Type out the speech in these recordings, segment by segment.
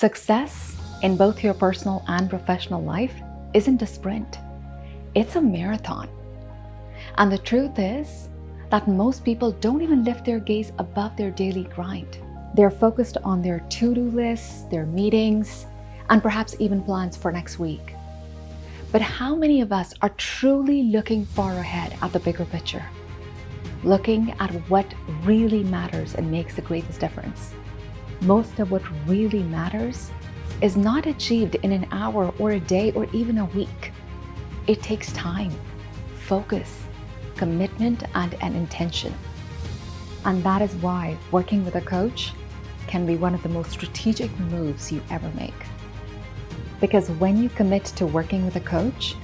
Success in both your personal and professional life isn't a sprint, it's a marathon. And the truth is that most people don't even lift their gaze above their daily grind. They're focused on their to-do lists, their meetings, and perhaps even plans for next week. But how many of us are truly looking far ahead at the bigger picture? Looking at what really matters and makes the greatest difference. Most of what really matters is not achieved in an hour or a day or even a week. It takes time, focus, commitment, and an intention. And that is why working with a coach can be one of the most strategic moves you ever make. Because when you commit to working with a coach,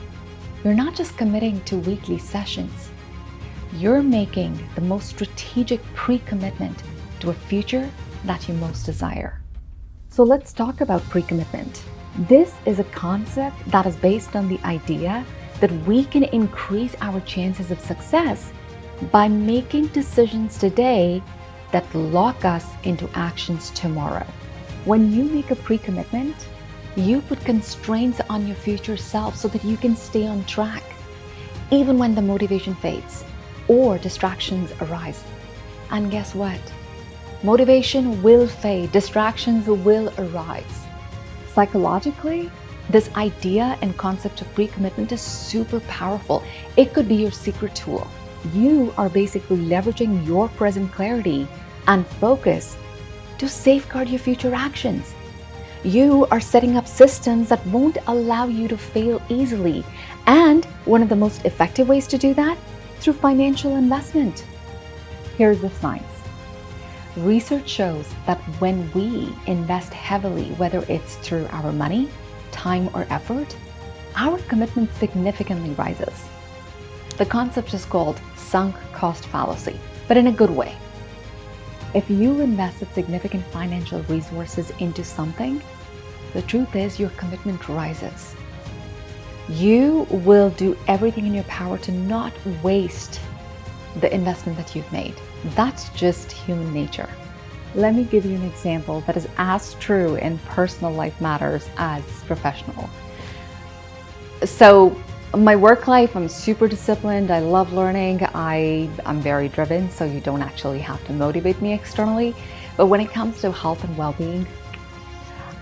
you're not just committing to weekly sessions, you're making the most strategic pre-commitment to a future that you most desire. So let's talk about pre-commitment. This is a concept that is based on the idea that we can increase our chances of success by making decisions today that lock us into actions tomorrow. When you make a pre-commitment, you put constraints on your future self so that you can stay on track, even when the motivation fades or distractions arise. And guess what? Motivation will fade, distractions will arise. Psychologically, this idea and concept of pre-commitment is super powerful. It could be your secret tool. You are basically leveraging your present clarity and focus to safeguard your future actions. You are setting up systems that won't allow you to fail easily. And one of the most effective ways to do that, through financial investment. Here's the science. Research shows that when we invest heavily, whether it's through our money, time, or effort, our commitment significantly rises. The concept is called sunk cost fallacy, but in a good way. If you invested significant financial resources into something, the truth is your commitment rises. You will do everything in your power to not waste the investment that you've made. That's just human nature. Let me give you an example that is as true in personal life matters as professional. So my work life, I'm super disciplined. I love learning. I'm very driven, so you don't actually have to motivate me externally. But when it comes to health and well-being,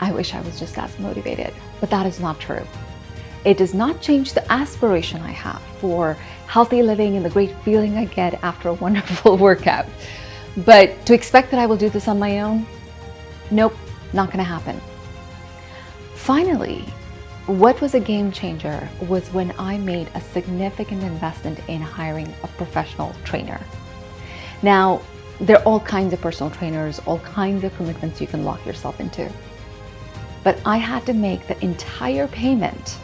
I wish I was just as motivated, but that is not true. It does not change the aspiration I have for healthy living and the great feeling I get after a wonderful workout. But to expect that I will do this on my own, nope, not gonna happen. Finally, what was a game changer was when I made a significant investment in hiring a professional trainer. Now, there are all kinds of personal trainers, all kinds of commitments you can lock yourself into. But I had to make the entire payment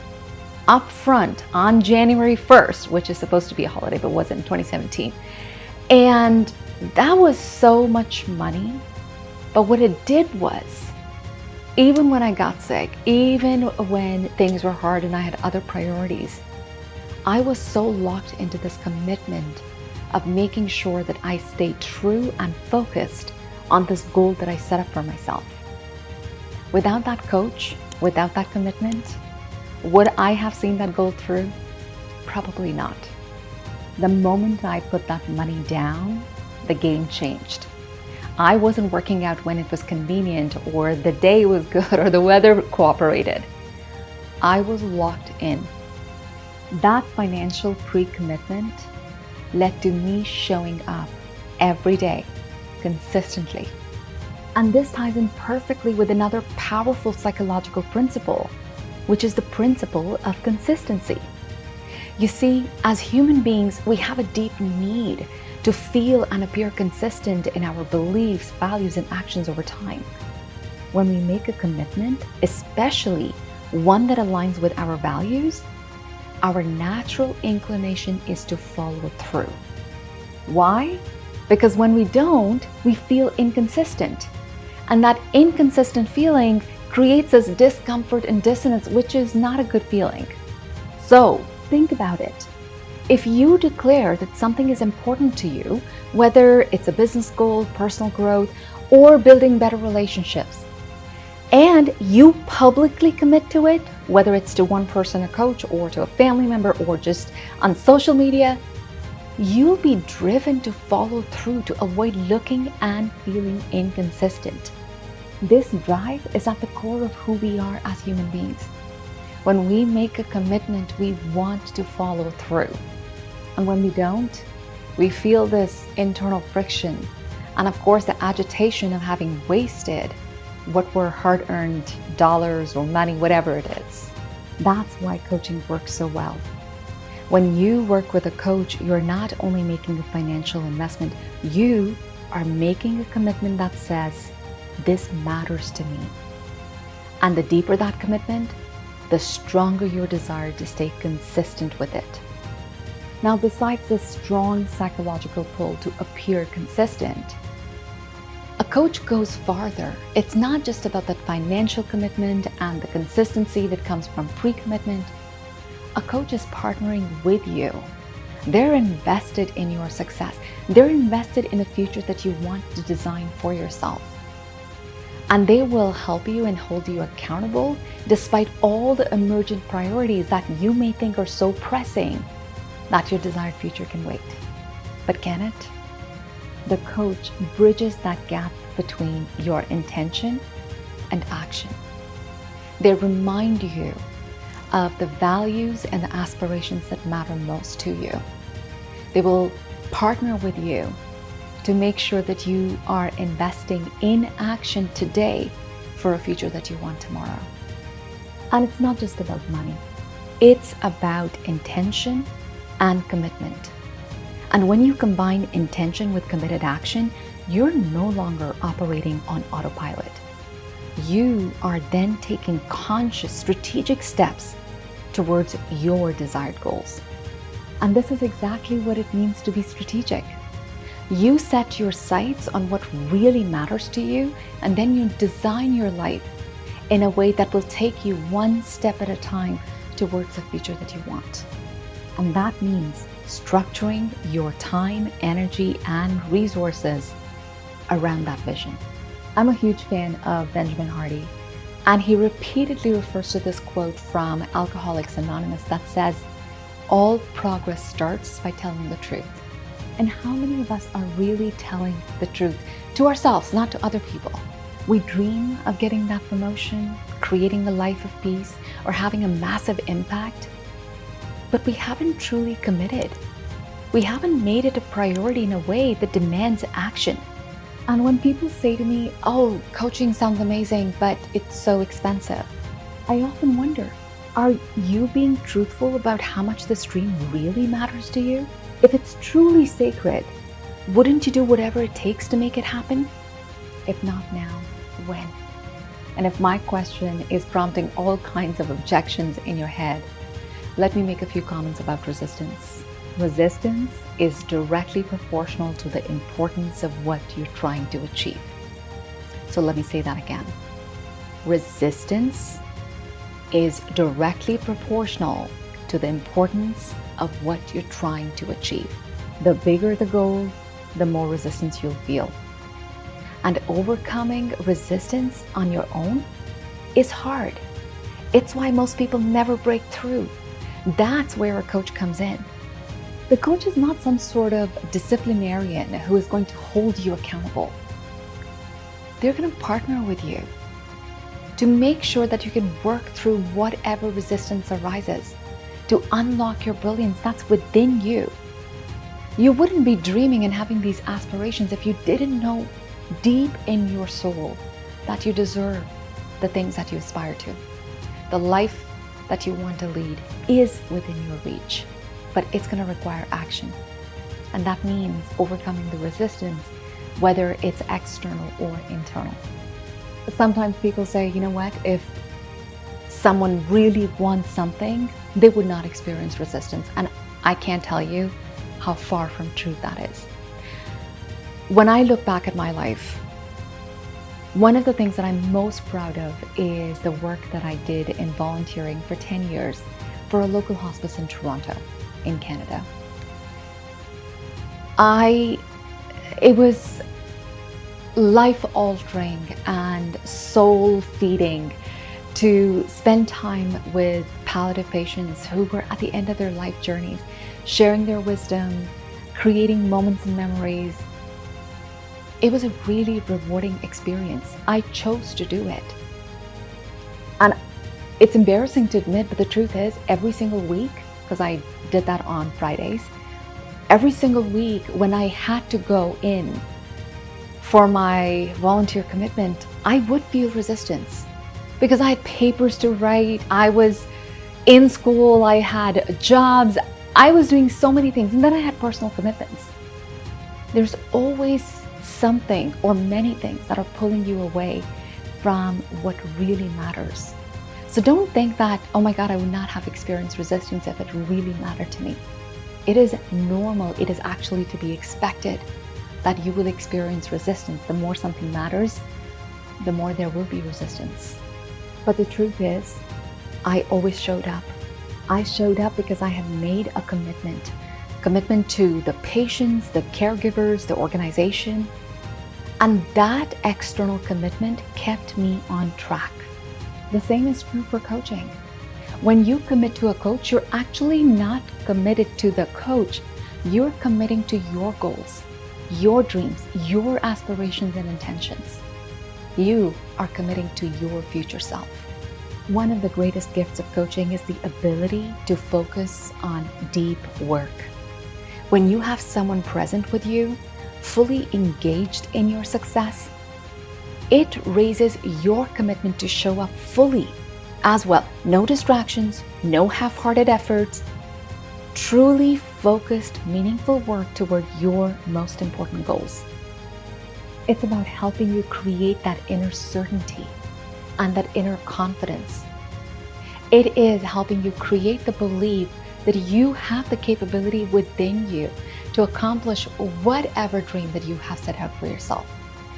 up front on January 1st, which is supposed to be a holiday, but wasn't in 2017. And that was so much money. But what it did was, even when I got sick, even when things were hard and I had other priorities, I was so locked into this commitment of making sure that I stayed true and focused on this goal that I set up for myself. Without that coach, without that commitment, would I have seen that goal through? Probably not. The moment I put that money down, the game changed. I wasn't working out when it was convenient or the day was good or the weather cooperated. I was locked in. That financial pre-commitment led to me showing up every day, consistently. And this ties in perfectly with another powerful psychological principle, which is the principle of consistency. You see, as human beings, we have a deep need to feel and appear consistent in our beliefs, values, and actions over time. When we make a commitment, especially one that aligns with our values, our natural inclination is to follow through. Why? Because when we don't, we feel inconsistent. And that inconsistent feeling creates us discomfort and dissonance, which is not a good feeling. So think about it. If you declare that something is important to you, whether it's a business goal, personal growth, or building better relationships, and you publicly commit to it, whether it's to one person, a coach, or to a family member, or just on social media, you'll be driven to follow through, to avoid looking and feeling inconsistent. This drive is at the core of who we are as human beings. When we make a commitment, we want to follow through. And when we don't, we feel this internal friction. And of course, the agitation of having wasted what were hard-earned dollars or money, whatever it is. That's why coaching works so well. When you work with a coach, you're not only making a financial investment, you are making a commitment that says, this matters to me. And the deeper that commitment, the stronger your desire to stay consistent with it. Now, besides the strong psychological pull to appear consistent, a coach goes farther. It's not just about that financial commitment and the consistency that comes from pre-commitment. A coach is partnering with you. They're invested in your success. They're invested in the future that you want to design for yourself. And they will help you and hold you accountable despite all the emergent priorities that you may think are so pressing that your desired future can wait. But can it? The coach bridges that gap between your intention and action. They remind you of the values and the aspirations that matter most to you. They will partner with you to make sure that you are investing in action today for a future that you want tomorrow. And it's not just about money. It's about intention and commitment. And when you combine intention with committed action, you're no longer operating on autopilot. You are then taking conscious, strategic steps towards your desired goals. And this is exactly what it means to be strategic. You set your sights on what really matters to you, and then you design your life in a way that will take you one step at a time towards the future that you want. And that means structuring your time, energy, and resources around that vision. I'm a huge fan of Benjamin Hardy, and he repeatedly refers to this quote from Alcoholics Anonymous that says, "All progress starts by telling the truth." And how many of us are really telling the truth to ourselves, not to other people? We dream of getting that promotion, creating a life of peace, or having a massive impact, but we haven't truly committed. We haven't made it a priority in a way that demands action. And when people say to me, "Oh, coaching sounds amazing, but it's so expensive," I often wonder, are you being truthful about how much this dream really matters to you? If it's truly sacred, wouldn't you do whatever it takes to make it happen? If not now, when? And if my question is prompting all kinds of objections in your head, let me make a few comments about resistance. Resistance is directly proportional to the importance of what you're trying to achieve. So let me say that again. Resistance is directly proportional to the importance of what you're trying to achieve. The bigger the goal, the more resistance you'll feel. And overcoming resistance on your own is hard. It's why most people never break through. That's where a coach comes in. The coach is not some sort of disciplinarian who is going to hold you accountable. They're going to partner with you to make sure that you can work through whatever resistance arises, to unlock your brilliance that's within you. You wouldn't be dreaming and having these aspirations if you didn't know deep in your soul that you deserve the things that you aspire to. The life that you want to lead is within your reach, but it's going to require action. And that means overcoming the resistance, whether it's external or internal. Sometimes people say, you know what, if someone really wants something, they would not experience resistance. And I can't tell you how far from truth that is. When I look back at my life, one of the things that I'm most proud of is the work that I did in volunteering for 10 years for a local hospice in Toronto, in Canada. It was life-altering and soul-feeding to spend time with palliative patients who were at the end of their life journeys, sharing their wisdom, creating moments and memories. It was a really rewarding experience. I chose to do it. And it's embarrassing to admit, but the truth is, every single week, because I did that on Fridays, every single week when I had to go in for my volunteer commitment, I would feel resistance because I had papers to write. I was in school, I had jobs, I was doing so many things, and then I had personal commitments. There's always something or many things that are pulling you away from what really matters. So don't think that, oh my God, I would not have experienced resistance if it really mattered to me. It is normal, it is actually to be expected that you will experience resistance. The more something matters, the more there will be resistance. But the truth is, I always showed up. I showed up because I have made a commitment to the patients, the caregivers, the organization. And that external commitment kept me on track. The same is true for coaching. When you commit to a coach, you're actually not committed to the coach. You're committing to your goals, your dreams, your aspirations and intentions. You are committing to your future self. One of the greatest gifts of coaching is the ability to focus on deep work. When you have someone present with you, fully engaged in your success, it raises your commitment to show up fully as well. No distractions, no half-hearted efforts, truly focused, meaningful work toward your most important goals. It's about helping you create that inner certainty and that inner confidence. It is helping you create the belief that you have the capability within you to accomplish whatever dream that you have set out for yourself.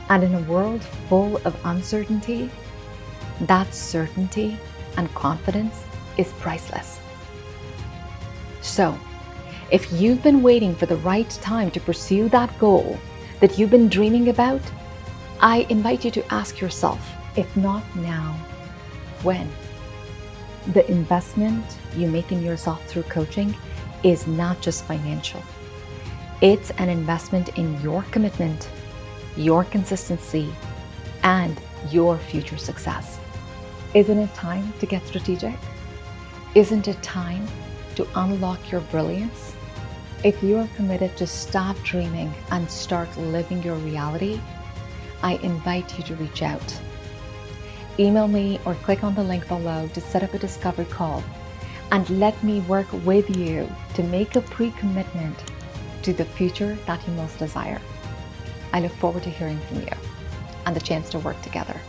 And in a world full of uncertainty, that certainty and confidence is priceless. So, if you've been waiting for the right time to pursue that goal that you've been dreaming about, I invite you to ask yourself, if not now, when? The investment you make in yourself through coaching is not just financial. It's an investment in your commitment, your consistency, and your future success. Isn't it time to get strategic? Isn't it time to unlock your brilliance? If you are committed to stop dreaming and start living your reality, I invite you to reach out. Email me or click on the link below to set up a discovery call and let me work with you to make a pre-commitment to the future that you most desire. I look forward to hearing from you and the chance to work together.